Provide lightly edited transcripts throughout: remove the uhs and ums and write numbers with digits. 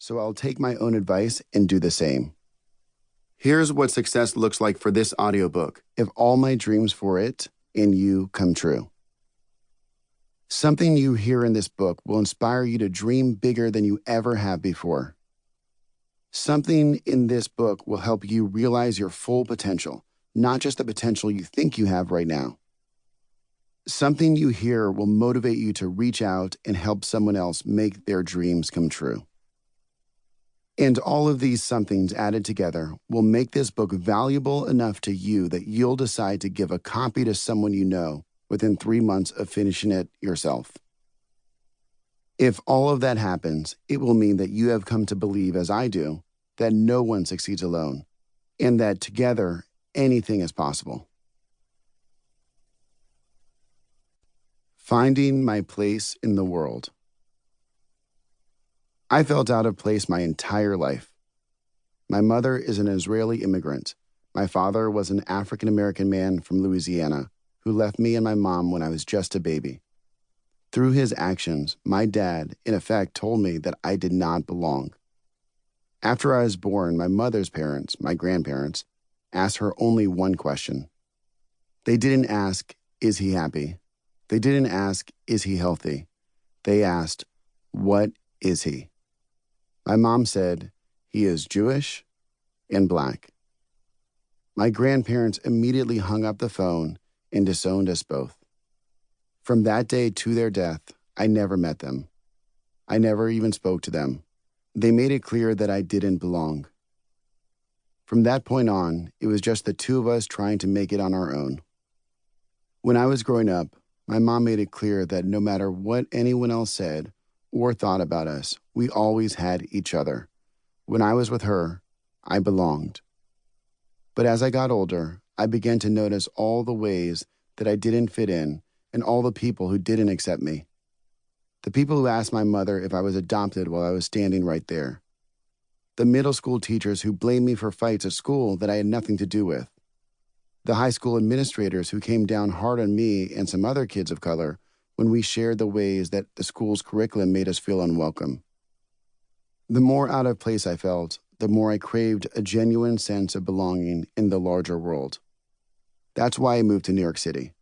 so I'll take my own advice and do the same. Here's what success looks like for this audiobook if all my dreams for it and you come true. Something you hear in this book will inspire you to dream bigger than you ever have before. Something in this book will help you realize your full potential, not just the potential you think you have right now. Something you hear will motivate you to reach out and help someone else make their dreams come true. And all of these somethings added together will make this book valuable enough to you that you'll decide to give a copy to someone you know within 3 months of finishing it yourself. If all of that happens, it will mean that you have come to believe, as I do, that no one succeeds alone, and that together, anything is possible. Finding my place in the world. I felt out of place my entire life. My mother is an Israeli immigrant. My father was an African-American man from Louisiana who left me and my mom when I was just a baby. Through his actions, my dad, in effect, told me that I did not belong. After I was born, my mother's parents, my grandparents, asked her only one question. They didn't ask, "Is he happy?" They didn't ask, "Is he healthy?" They asked, "What is he?" My mom said, "He is Jewish and black." My grandparents immediately hung up the phone and disowned us both. From that day to their death, I never met them. I never even spoke to them. They made it clear that I didn't belong. From that point on, it was just the two of us trying to make it on our own. When I was growing up, my mom made it clear that no matter what anyone else said or thought about us, we always had each other. When I was with her, I belonged. But as I got older, I began to notice all the ways that I didn't fit in and all the people who didn't accept me. The people who asked my mother if I was adopted while I was standing right there. The middle school teachers who blamed me for fights at school that I had nothing to do with. The high school administrators who came down hard on me and some other kids of color when we shared the ways that the school's curriculum made us feel unwelcome. The more out of place I felt, the more I craved a genuine sense of belonging in the larger world. That's why I moved to New York City,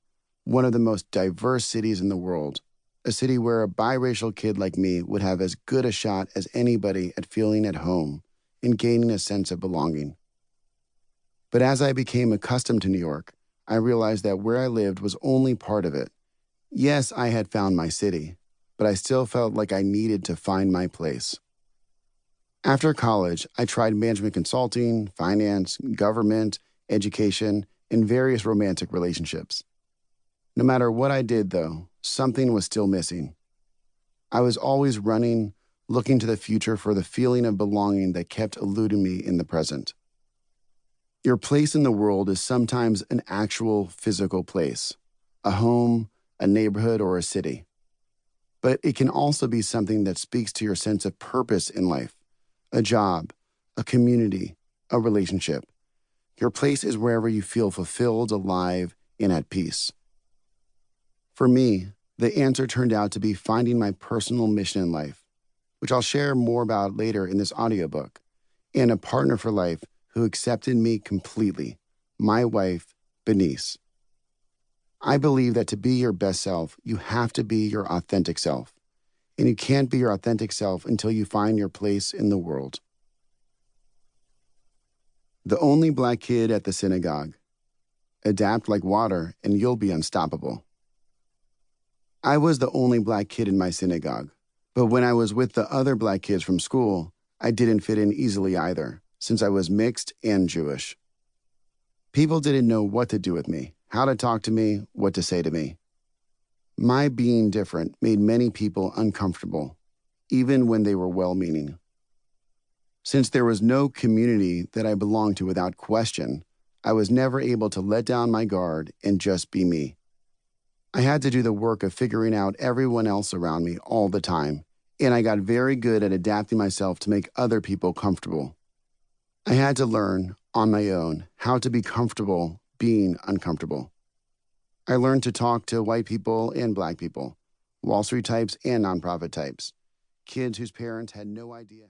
one of the most diverse cities in the world, a city where a biracial kid like me would have as good a shot as anybody at feeling at home and gaining a sense of belonging. But as I became accustomed to New York, I realized that where I lived was only part of it. Yes, I had found my city, but I still felt like I needed to find my place. After college, I tried management consulting, finance, government, education, and various romantic relationships. No matter what I did, though, something was still missing. I was always running, looking to the future for the feeling of belonging that kept eluding me in the present. Your place in the world is sometimes an actual physical place, a home, a neighborhood, or a city. But it can also be something that speaks to your sense of purpose in life, a job, a community, a relationship. Your place is wherever you feel fulfilled, alive, and at peace. For me, the answer turned out to be finding my personal mission in life, which I'll share more about later in this audiobook, and a partner for life who accepted me completely, my wife, Benice. I believe that to be your best self, you have to be your authentic self, and you can't be your authentic self until you find your place in the world. The only black kid at the synagogue. Adapt like water and you'll be unstoppable. I was the only black kid in my synagogue, but when I was with the other black kids from school, I didn't fit in easily either, since I was mixed and Jewish. People didn't know what to do with me, how to talk to me, what to say to me. My being different made many people uncomfortable, even when they were well-meaning. Since there was no community that I belonged to without question, I was never able to let down my guard and just be me. I had to do the work of figuring out everyone else around me all the time, and I got very good at adapting myself to make other people comfortable. I had to learn, on my own, how to be comfortable being uncomfortable. I learned to talk to white people and black people, Wall Street types and nonprofit types, kids whose parents had no idea.